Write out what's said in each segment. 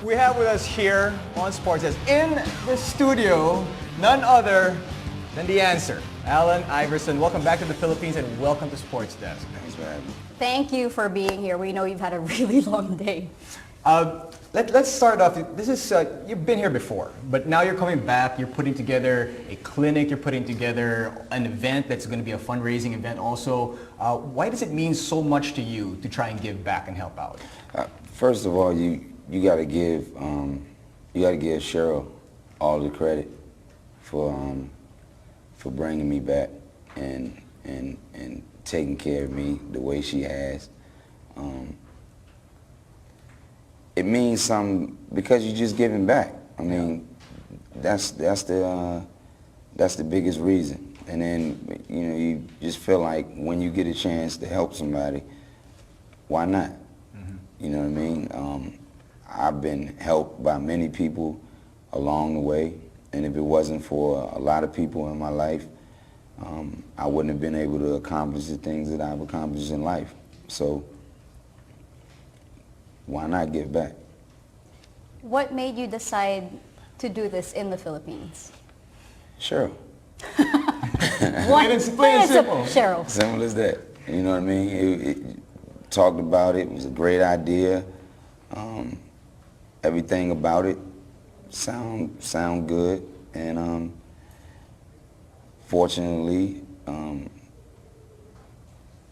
We have with us here on Sports Desk in the studio, none other than the answer, Allen Iverson. Welcome back to the Philippines and welcome to Sports Desk. Thanks for having me. Thank you for being here. We know you've had a really long day. Let's start off. This is you've been here before, but now you're coming back. You're putting together a clinic. You're putting together an event that's going to be a fundraising event. Also, why does it mean so much to you to try and give back and help out? First of all, you got to give Cheryl all the credit for bringing me back and taking care of me the way she has. It means something because you're just giving back. I mean, that's the biggest reason. And then you just feel like when you get a chance to help somebody, why not? Mm-hmm. You know what I mean? I've been helped by many people along the way, and if it wasn't for a lot of people in my life, I wouldn't have been able to accomplish the things that I've accomplished in life. So why not give back? What made you decide to do this in the Philippines? Cheryl. Plain and simple. Cheryl. Simple as that. You know what I mean? It talked about it. It was a great idea. Everything about it sound good, and fortunately,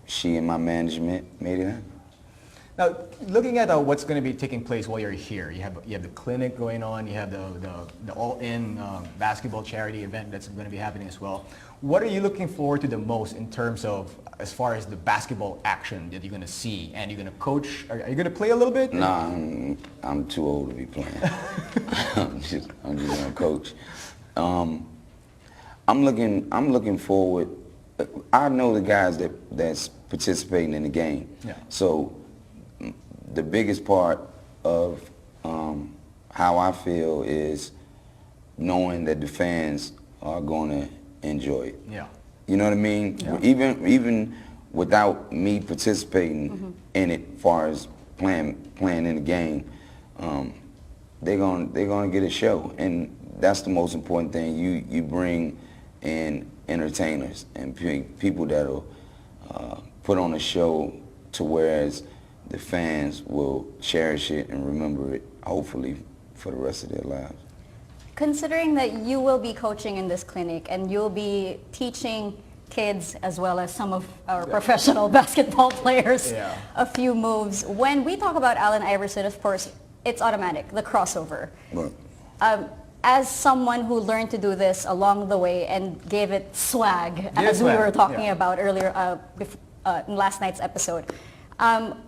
she and my management made it happen. Now, looking at what's going to be taking place while you're here, you have the clinic going on, you have the all-in basketball charity event that's going to be happening as well. What are you looking forward to the most in terms of, as far as the basketball action that you're going to see? And you're going to coach? Are you going to play a little bit? Nah, I'm too old to be playing. I'm just going to coach. I'm looking forward. I know the guys that's participating in the game. Yeah. So the biggest part of how I feel is knowing that the fans are going to enjoy it. Yeah. You know what I mean? Yeah. Even without me participating in it, as far as playing in the game, they're gonna get a show, and that's the most important thing. You bring in entertainers and people that'll put on a show to whereas the fans will cherish it and remember it, hopefully, for the rest of their lives. Considering that you will be coaching in this clinic and you'll be teaching kids as well as some of our professional basketball players a few moves, when we talk about Allen Iverson, of course, it's automatic, the crossover. Right. As someone who learned to do this along the way and gave it swag, as we were talking about earlier in last night's episode,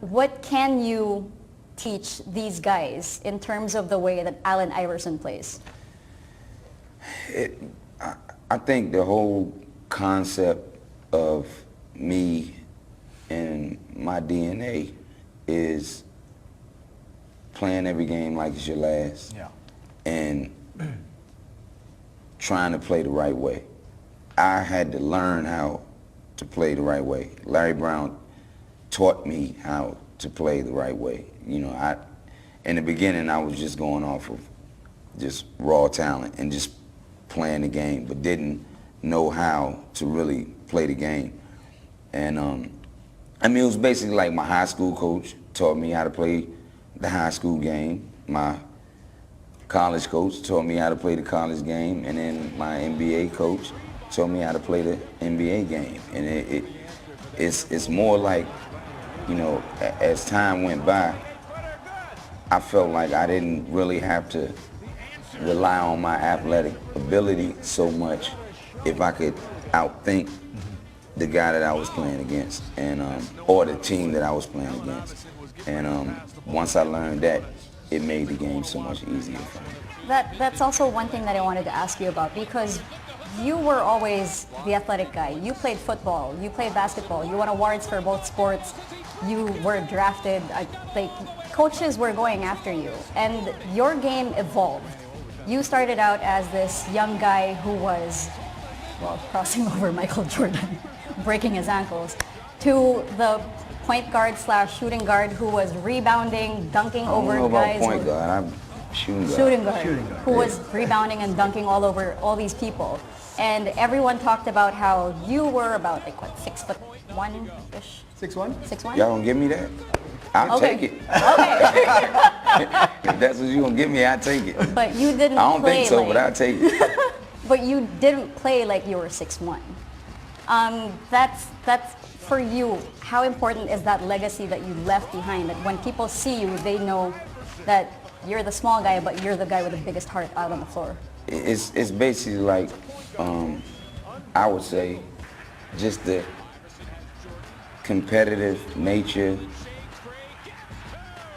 what can you teach these guys in terms of the way that Allen Iverson plays? I think the whole concept of me and my DNA is playing every game like it's your last. Yeah. And trying to play the right way. I had to learn how to play the right way. Larry Brown taught me how to play the right way. You know, in the beginning, I was just going off of just raw talent and just playing the game, but didn't know how to really play the game. And I mean, it was basically like my high school coach taught me how to play the high school game. My college coach taught me how to play the college game, and then my NBA coach taught me how to play the NBA game. And it's more like, you know, as time went by, I felt like I didn't really have to rely on my athletic ability so much if I could outthink the guy that I was playing against, and or the team that I was playing against. And once I learned that, it made the game so much easier for me. That's also one thing that I wanted to ask you about, because you were always the athletic guy. You played football, you played basketball, you won awards for both sports, you were drafted, like coaches were going after you, and your game evolved. You started out as this young guy who was, well, crossing over Michael Jordan, breaking his ankles, to the point guard slash shooting guard who was rebounding, dunking over guys. I don't know about point guard. shooting guard, Shooting guard. who was rebounding and dunking all over all these people. And everyone talked about how you were about like what, 6'1"-ish? 6'1"? 6'1"? Y'all gonna give me that? I'll Okay. take it. Okay. If that's what you gonna give me, I'll take it. But you didn't I don't play think so, like, but I'll take it. but you didn't play like you were 6'1". That's for you. How important is that legacy that you left behind? That when people see you, they know that you're the small guy, but you're the guy with the biggest heart out on the floor. It's basically like, I would say, just the competitive nature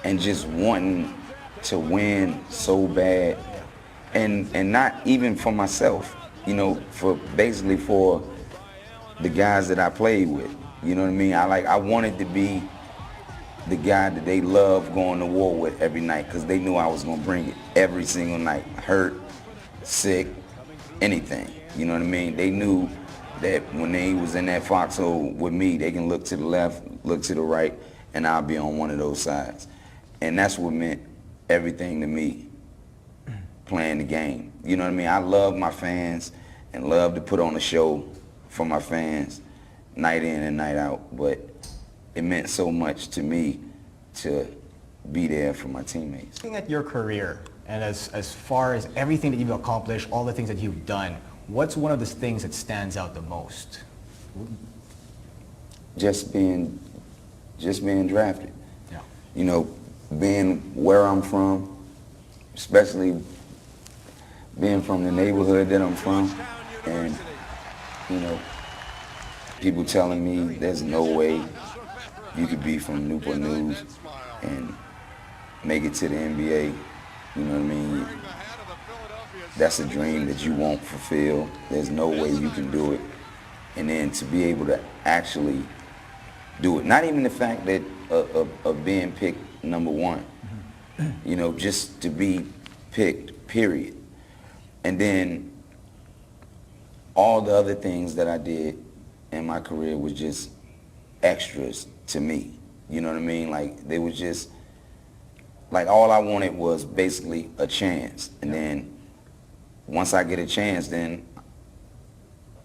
and just wanting to win so bad, and not even for myself, you know, for basically for the guys that I played with. You know what I mean? I wanted to be the guy that they loved going to war with every night, because they knew I was gonna bring it every single night, hurt, sick, anything. You know what I mean? They knew that when they was in that foxhole with me, they can look to the left, look to the right, and I'll be on one of those sides. And that's what meant everything to me, playing the game. You know what I mean? I love my fans and love to put on a show for my fans night in and night out, but it meant so much to me to be there for my teammates. Looking at your career and as far as everything that you've accomplished, all the things that you've done, what's one of the things that stands out the most? Just being drafted. Yeah. You know, being where I'm from, especially being from the neighborhood that I'm from, and, you know, people telling me there's no way you could be from Newport News and make it to the NBA. You know what I mean? That's a dream that you won't fulfill. There's no way you can do it. And then to be able to actually do it, not even the fact that of being picked number one, you know, just to be picked, period. And then all the other things that I did in my career was just extras to me. You know what I mean? Like, they was just, like, all I wanted was basically a chance. And then once I get a chance, then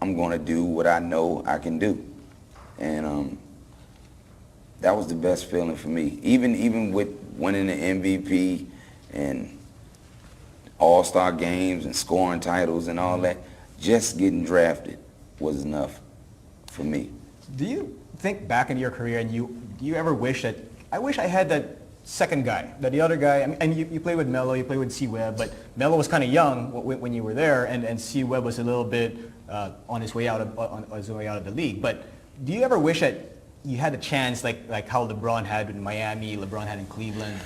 I'm gonna do what I know I can do. And that was the best feeling for me. Even with winning the MVP and all-star games and scoring titles and all that, just getting drafted was enough for me. Do you think back in your career and do you ever wish that, I wish I had that second guy, that the other guy, I mean, and you played with Melo, you played with C-Webb, but Melo was kind of young when you were there, and C-Webb was a little bit on his way out of the league. But do you ever wish that you had a chance like how LeBron had in Miami, LeBron had in Cleveland?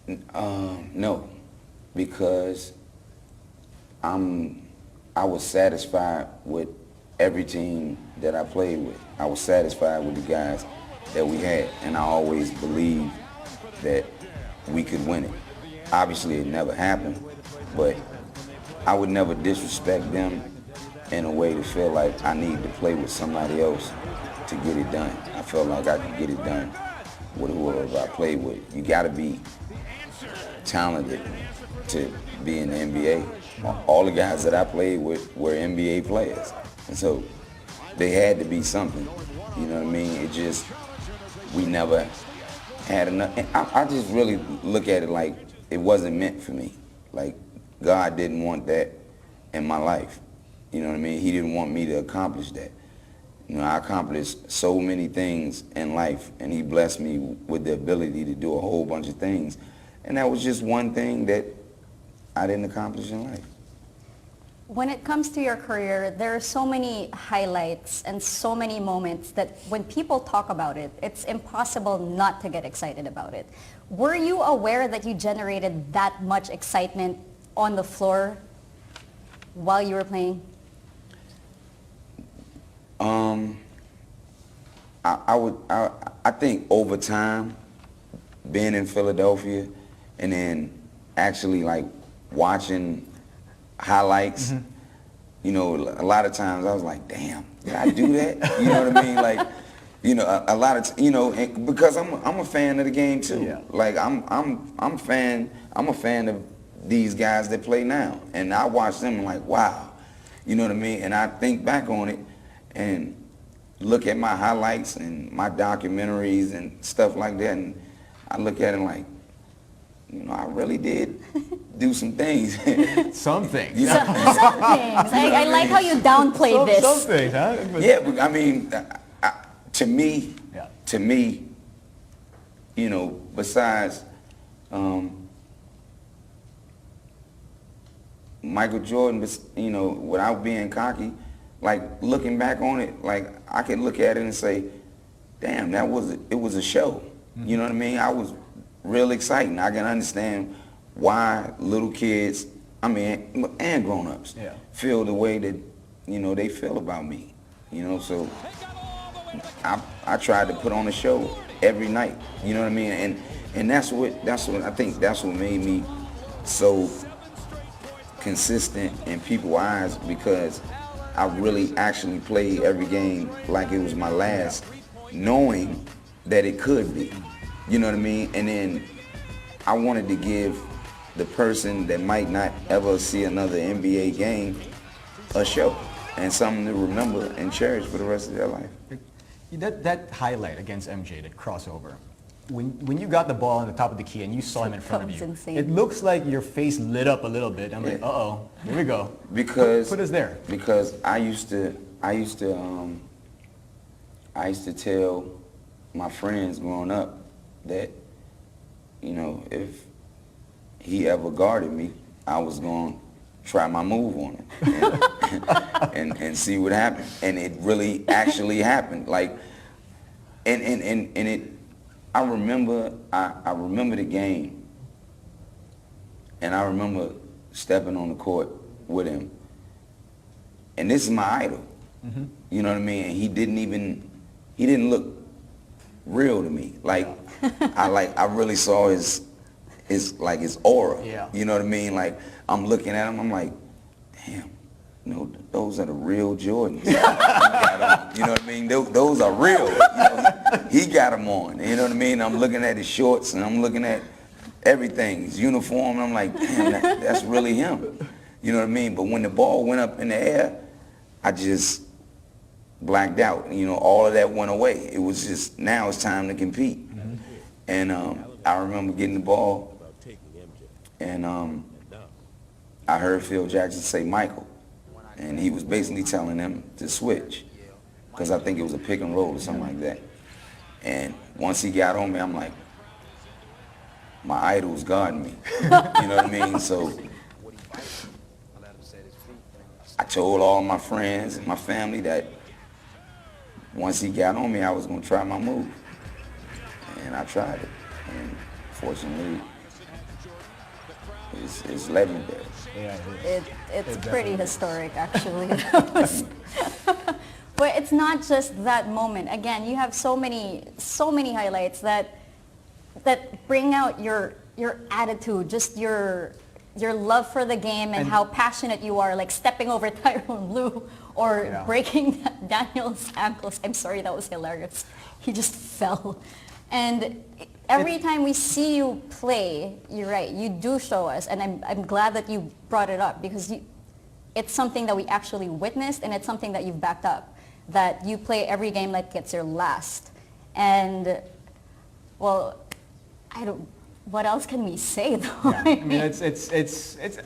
No, because I was satisfied with every team that I played with. I was satisfied with the guys that we had, and I always believed that we could win it. Obviously, it never happened, but I would never disrespect them in a way to feel like I need to play with somebody else to get it done. I felt like I could get it done with whoever I played with. You gotta be talented to be in the NBA. All the guys that I played with were NBA players, and so they had to be something. You know what I mean? It just, we never had enough. And I just really look at it like it wasn't meant for me. Like, God didn't want that in my life. You know what I mean? He didn't want me to accomplish that. You know, I accomplished so many things in life, and he blessed me with the ability to do a whole bunch of things. And that was just one thing that I didn't accomplish in life. When it comes to your career, there are so many highlights and so many moments that when people talk about it, it's impossible not to get excited about it. Were you aware that you generated that much excitement on the floor while you were playing? I think over time, being in Philadelphia and then actually like watching highlights, you know, a lot of times I was like, damn, did I do that? You know what I mean? Like, You know, a lot of because I'm a fan of the game too. Yeah. Like I'm a fan of these guys that play now, and I watch them and like, wow, you know what I mean. And I think back on it and look at my highlights and my documentaries and stuff like that, and I look at it like, you know, I really did do some things. Some things. You know? Some things. I like how you downplay this. Some things, huh? But- Yeah, but I mean, to me, you know, besides Michael Jordan, you know, without being cocky, like looking back on it, like I can look at it and say, damn, it was a show. You know what I mean? I was real exciting. I can understand why little kids, I mean, and grown-ups feel the way that, you know, they feel about me. You know, so I tried to put on a show every night. You know what I mean? And that's what I think that's what made me so consistent in people's eyes, because I really actually played every game like it was my last, knowing that it could be. You know what I mean? And then I wanted to give the person that might not ever see another NBA game a show and something to remember and cherish for the rest of their life. That highlight against MJ, that crossover, when you got the ball on the top of the key and you saw him in front of you, insane. it looks like your face lit up a little bit. I'm like, uh-oh, here we go. Because put us there. Because I used to tell my friends growing up that, you know, if he ever guarded me, I was going to try my move on him and see what happened. And it really actually happened. Like, and it, I remember the game, and I remember stepping on the court with him. And this is my idol. Mm-hmm. You know what I mean? And he didn't look real to me. Like, I really saw his aura. Yeah. You know what I mean? Like, I'm looking at him, I'm like, damn, you know, those are the real Jordans. You know what I mean? Those are real. You know, he got them on. You know what I mean? I'm looking at his shorts and I'm looking at everything, his uniform, and I'm like, damn, that's really him. You know what I mean? But when the ball went up in the air, I just blacked out. You know, all of that went away. It was just, now it's time to compete. Mm-hmm. And I remember getting the ball, and I heard Phil Jackson say Michael, and he was basically telling him to switch, because I think it was a pick and roll or something like that. And once he got on me, I'm like, my idol's guarding me. You know what I mean? So I told all my friends and my family that once he got on me, I was going to try my move. And I tried it. And fortunately, it's legendary. Yeah, It's pretty historic, actually. But it's not just that moment. Again, you have so many highlights that bring out your attitude, just your love for the game and how passionate you are, like stepping over Tyrone Lue or breaking Daniel's ankles. I'm sorry, that was hilarious. He just fell. And every time we see you play, you're right, you do show us, and I'm glad that you brought it up, because it's something that we actually witnessed, and it's something that you've backed up, that you play every game like it's your last. And, well, what else can we say, though? Yeah. I mean, it's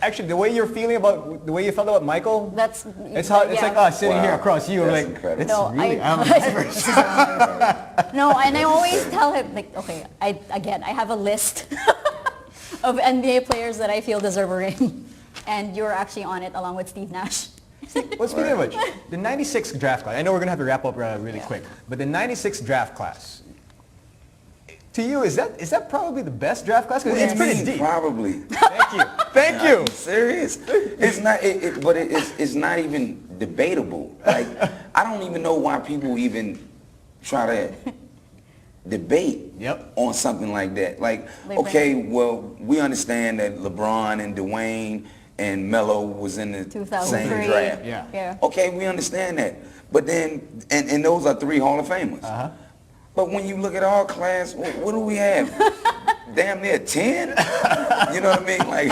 actually the way you're feeling about, the way you felt about Michael. It's like us sitting here across you. That's like, incredible. it's No, really No, and I always tell him, like, okay, I have a list of NBA players that I feel deserve a ring, and you're actually on it along with Steve Nash. Well, speaking of which, the 96 draft class, I know we're going to have to wrap up really quick, but the 96 draft class, to you, is that probably the best draft class? Because it's pretty deep. Probably. Thank you. Thank you. I'm serious. It's not, but it's not even debatable. Like, I don't even know why people even try to debate on something like that. Like, okay, well, we understand that LeBron and Dwayne and Melo was in the same draft. Yeah. Okay, we understand that. But then, and those are 3 Hall of Famers. But when you look at our class, what do we have? Damn near 10? You know what I mean? Like,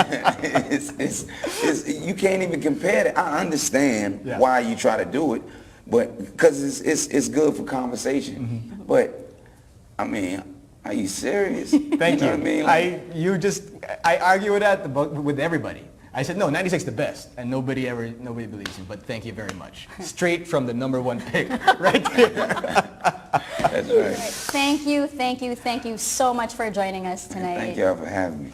you can't even compare it. I understand why you try to do it, but because it's good for conversation. But, I mean, are you serious? Thank you. Know what I mean? Like, I argue with that with everybody. I said, no, 96 the best, and nobody believes me, but thank you very much. Straight from the #1 pick, right there. that's right. Thank you so much for joining us tonight. Thank y'all for having me.